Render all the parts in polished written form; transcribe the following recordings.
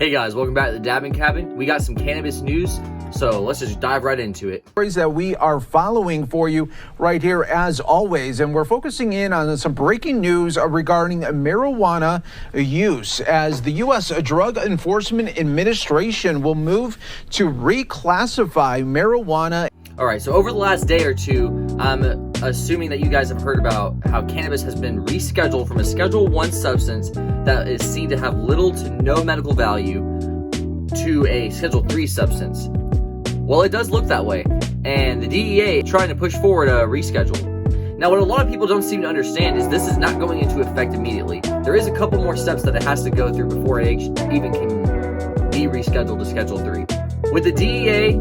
Hey guys, welcome back to the Dabbing Cabin. We got some cannabis news, so let's just dive right into it. Stories that we are following for you right here as always, and we're focusing in on some breaking news regarding marijuana use as the U.S. Drug Enforcement Administration will move to reclassify marijuana. All right, so over the last day or two, I'm assuming that you guys have heard about how cannabis has been rescheduled from a Schedule 1 substance that is seen to have little to no medical value to a Schedule 3 substance. Well, it does look that way, and the DEA is trying to push forward a reschedule. Now, what a lot of people don't seem to understand is this is not going into effect immediately. There is a couple more steps that it has to go through before it even can be rescheduled to Schedule 3. With the DEA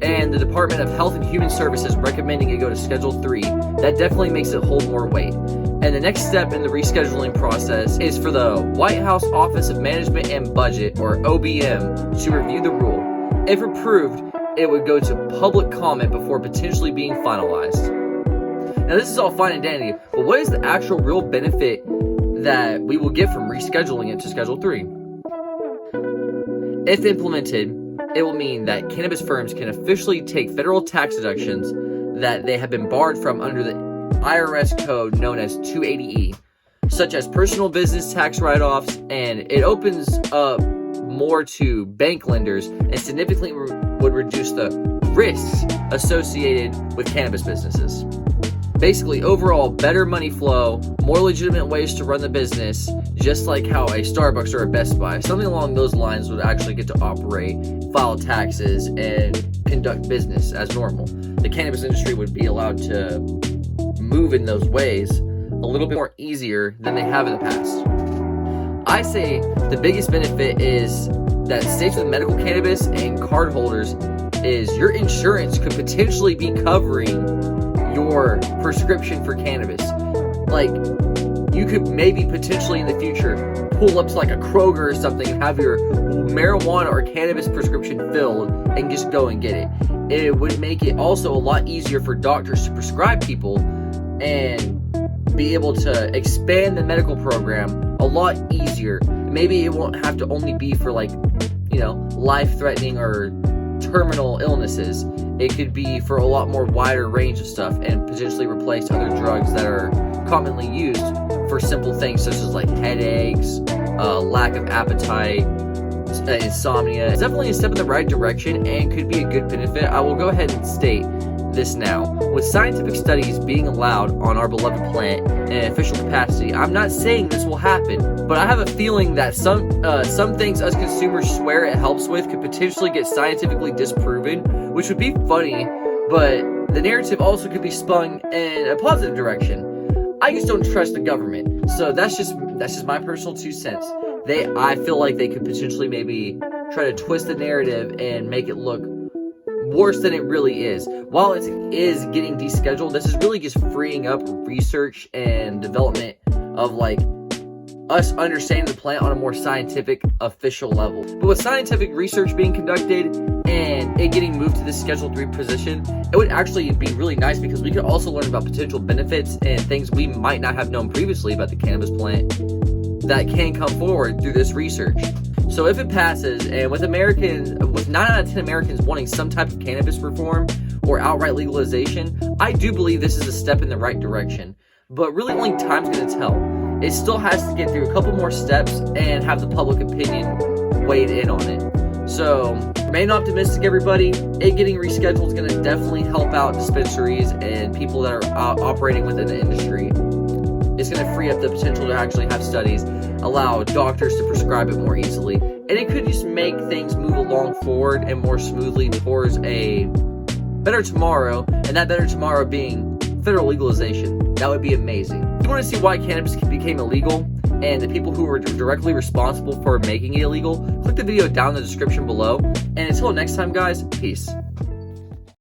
and the Department of Health and Human Services recommending it go to Schedule 3, that definitely makes it hold more weight. And the next step in the rescheduling process is for the White House Office of Management and Budget, or OBM, to review the rule. If approved, it would go to public comment before potentially being finalized. Now, this is all fine and dandy, but what is the actual real benefit that we will get from rescheduling it to Schedule 3? If implemented, it will mean that cannabis firms can officially take federal tax deductions that they have been barred from under the IRS code known as 280E, such as personal business tax write-offs, and it opens up more to bank lenders and significantly would reduce the risks associated with cannabis businesses. Basically, overall, better money flow, more legitimate ways to run the business, just like how a Starbucks or a Best Buy, something along those lines would actually get to operate, file taxes, and conduct business as normal. The cannabis industry would be allowed to move in those ways a little bit more easier than they have in the past. I say the biggest benefit is that states with medical cannabis and card holders is your insurance could potentially be covering your prescription for cannabis. Like, you could maybe potentially in the future pull up to like a Kroger or something and have your marijuana or cannabis prescription filled and just go and get it. It would make it also a lot easier for doctors to prescribe people and be able to expand the medical program a lot easier. Maybe it won't have to only be for like, life-threatening or terminal illnesses. It could be for a lot more wider range of stuff and potentially replace other drugs that are commonly used for simple things such as like headaches, lack of appetite, insomnia. It's definitely a step in the right direction and could be a good benefit. I will go ahead and state this now. With scientific studies being allowed on our beloved planet in an official capacity, I'm not saying this will happen, but I have a feeling that some things us consumers swear it helps with could potentially get scientifically disproven, which would be funny, but the narrative also could be spun in a positive direction. I just don't trust the government, so that's just my personal 2 cents. I feel like they could potentially maybe try to twist the narrative and make it look worse than it really is. While it is getting descheduled, this is really just freeing up research and development of like us understanding the plant on a more scientific, official level. But with scientific research being conducted and it getting moved to this Schedule 3 position, it would actually be really nice because we could also learn about potential benefits and things we might not have known previously about the cannabis plant that can come forward through this research. So if it passes, and with 9 out of 10 Americans wanting some type of cannabis reform or outright legalization, I do believe this is a step in the right direction. But really only time's going to tell. It still has to get through a couple more steps and have the public opinion weighed in on it. So remain optimistic, everybody. It getting rescheduled is going to definitely help out dispensaries and people that are operating within the industry. It's going to free up the potential to actually have studies, allow doctors to prescribe it more easily, and it could just make things move along forward and more smoothly towards a better tomorrow, and that better tomorrow being federal legalization. That would be amazing. If you want to see why cannabis became illegal and the people who were directly responsible for making it illegal, click the video down in the description below, and until next time, guys, peace.